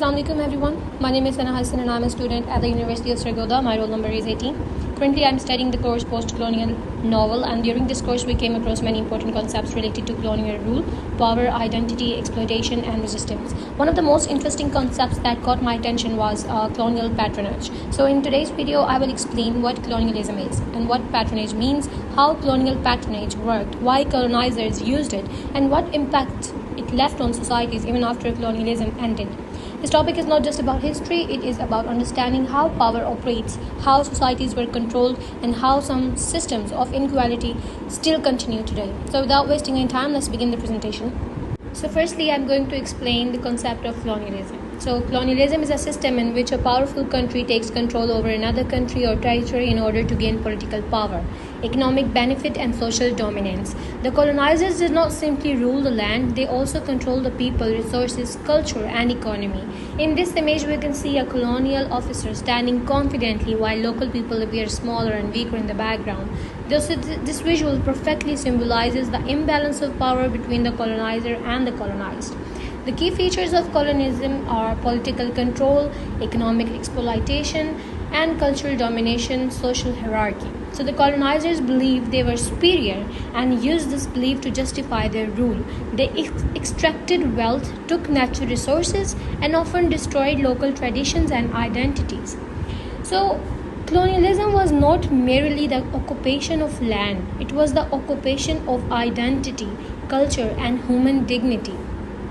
Assalamu alaikum everyone. My name is Hassan and I'm a student at the University of Sargodha. My roll number is 18. Currently I'm studying the course Post-Colonial Novel, and during this course we came across many important concepts related to colonial rule, power, identity, exploitation and resistance. One of the most interesting concepts that caught my attention was colonial patronage. So in today's video I will explain what colonialism is and what patronage means, how colonial patronage worked, why colonizers used it, and what impact it left on societies even after colonialism ended. This topic is not just about history, it is about understanding how power operates, how societies were controlled, and how some systems of inequality still continue today. So without wasting any time, let's begin the presentation. So firstly, I'm going to explain the concept of colonialism. So colonialism is a system in which a powerful country takes control over another country or territory in order to gain political power, economic benefit and social dominance. The colonizers did not simply rule the land, they also controlled the people, resources, culture and economy. In this image we can see a colonial officer standing confidently while local people appear smaller and weaker in the background. This visual perfectly symbolizes the imbalance of power between the colonizer and the colonized. The key features of colonialism are political control, economic exploitation, and cultural domination, social hierarchy. So the colonizers believed they were superior and used this belief to justify their rule. They extracted wealth, took natural resources, and often destroyed local traditions and identities. So colonialism was not merely the occupation of land, it was the occupation of identity, culture, and human dignity.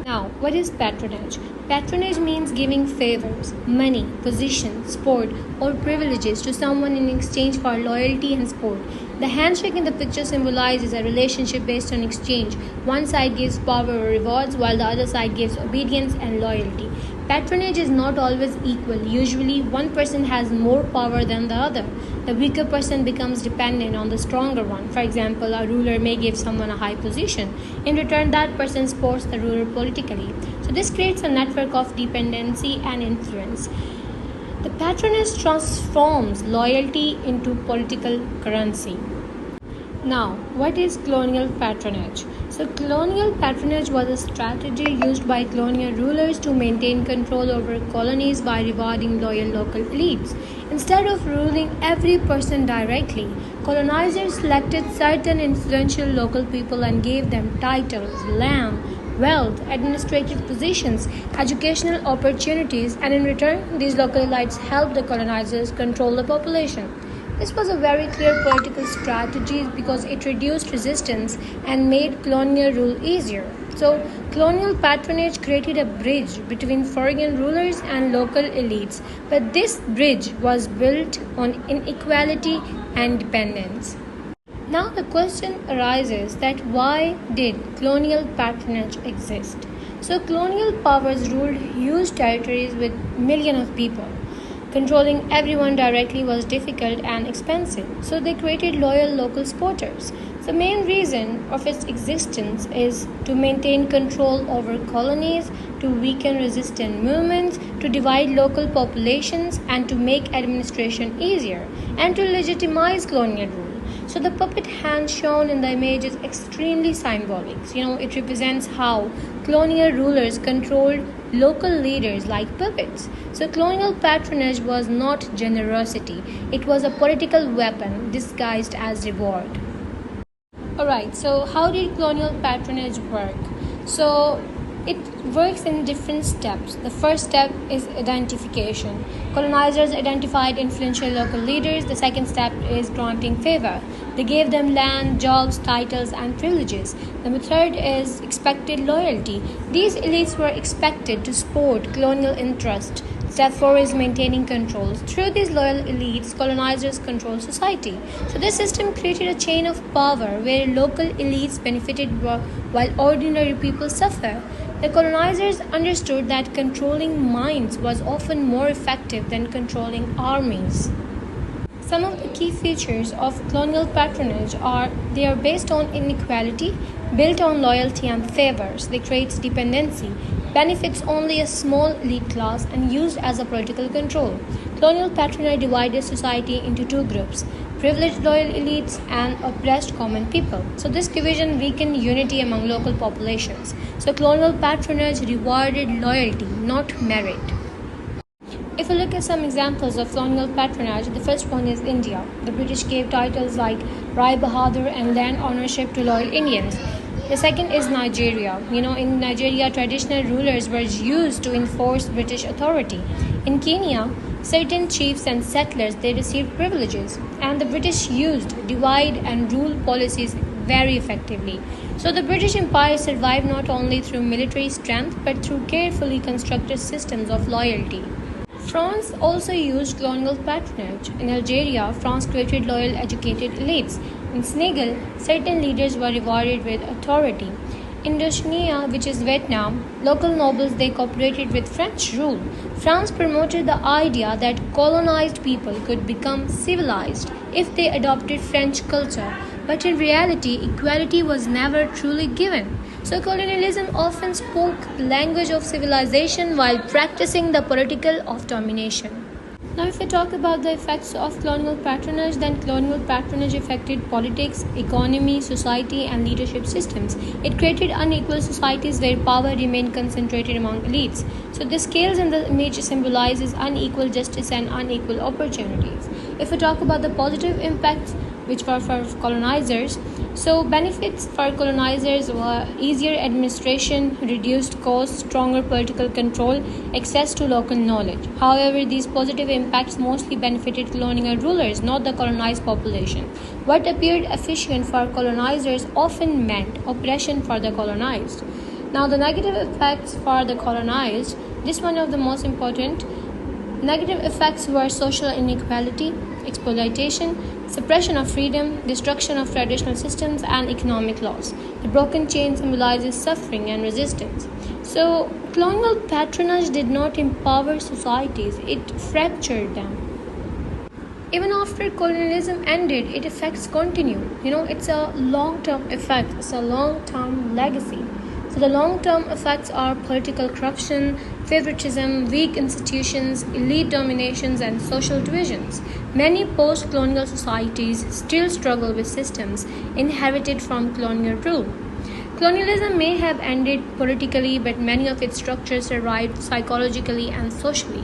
Now, what is patronage? Patronage means giving favors, money, position, support, or privileges to someone in exchange for loyalty and support. The handshake in the picture symbolizes a relationship based on exchange. One side gives power or rewards, while the other side gives obedience and loyalty. Patronage is not always equal. Usually, one person has more power than the other. The weaker person becomes dependent on the stronger one. For example, a ruler may give someone a high position. In return, that person supports the ruler politically. So this creates a network of dependency and influence. The patronage transforms loyalty into political currency. Now, what is colonial patronage? So, colonial patronage was a strategy used by colonial rulers to maintain control over colonies by rewarding loyal local elites. Instead of ruling every person directly, colonizers selected certain influential local people and gave them titles, land, wealth, administrative positions, educational opportunities, and in return, these local elites helped the colonizers control the population. This was a very clear political strategy because it reduced resistance and made colonial rule easier. So, colonial patronage created a bridge between foreign rulers and local elites, but this bridge was built on inequality and dependence. Now the question arises that why did colonial patronage exist? So colonial powers ruled huge territories with millions of people. Controlling everyone directly was difficult and expensive, so they created loyal local supporters. The main reason of its existence is to maintain control over colonies, to weaken resistant movements, to divide local populations, and to make administration easier, and to legitimize colonial rule. So the puppet hand shown in the image is extremely symbolic. It represents how colonial rulers controlled local leaders like puppets. So colonial patronage was not generosity. It was a political weapon disguised as reward. Alright, so how did colonial patronage work? So it works in different steps. The first step is identification. Colonizers identified influential local leaders. The second step is granting favor. They gave them land, jobs, titles, and privileges. The third is expected loyalty. These elites were expected to support colonial interests. Step 4 is maintaining control. Through these loyal elites, colonizers control society. So this system created a chain of power where local elites benefited while ordinary people suffer. The colonizers understood that controlling minds was often more effective than controlling armies. Some of the key features of colonial patronage are they are based on inequality, built on loyalty and favors. They create dependency, benefits only a small elite class, and used as a political control. Colonial patronage divided society into two groups: privileged loyal elites and oppressed common people. So this division weakened unity among local populations. So colonial patronage rewarded loyalty, not merit. If we look at some examples of colonial patronage, the first one is India. The British gave titles like Rai Bahadur and land ownership to loyal Indians. The second is Nigeria. In Nigeria, traditional rulers were used to enforce British authority. In Kenya, certain chiefs and settlers they received privileges, and the British used divide and rule policies very effectively. So the British Empire survived not only through military strength but through carefully constructed systems of loyalty. France also used colonial patronage. In Algeria, France created loyal educated elites. In Senegal, certain leaders were rewarded with authority. Indochina, which is Vietnam, local nobles they cooperated with French rule. France promoted the idea that colonized people could become civilized if they adopted French culture, but in reality, equality was never truly given. So colonialism often spoke the language of civilization while practicing the political of domination. Now, if we talk about the effects of colonial patronage, then colonial patronage affected politics, economy, society, and leadership systems. It created unequal societies where power remained concentrated among elites. So, the scales in the image symbolizes unequal justice and unequal opportunities. If we talk about the positive impacts, which were for colonizers, so benefits for colonizers were easier administration, reduced costs, stronger political control, access to local knowledge. However, these positive impacts mostly benefited colonial rulers, not the colonized population. What appeared efficient for colonizers often meant oppression for the colonized. Now, the negative effects for the colonized, this one of the most important. Negative effects were social inequality, exploitation, suppression of freedom, destruction of traditional systems, and economic loss. The broken chain symbolizes suffering and resistance. So, colonial patronage did not empower societies, it fractured them. Even after colonialism ended, its effects continue. It's a long-term effect, it's a long-term legacy. So the long-term effects are political corruption, favoritism, weak institutions, elite dominations, and social divisions. Many post-colonial societies still struggle with systems inherited from colonial rule. Colonialism may have ended politically, but many of its structures survived psychologically and socially.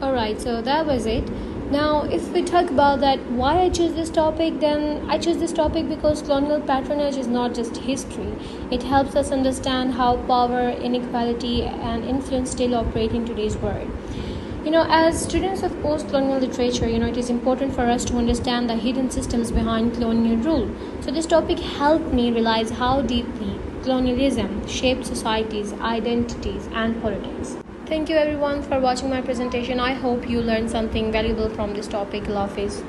Alright, so that was it. Now, if we talk about that, why I choose this topic, then I choose this topic because colonial patronage is not just history. It helps us understand how power, inequality, and influence still operate in today's world. As students of post-colonial literature, it is important for us to understand the hidden systems behind colonial rule. So this topic helped me realize how deeply colonialism shaped societies, identities, and politics. Thank you everyone for watching my presentation. I hope you learned something valuable from this topic. Allah Hafiz.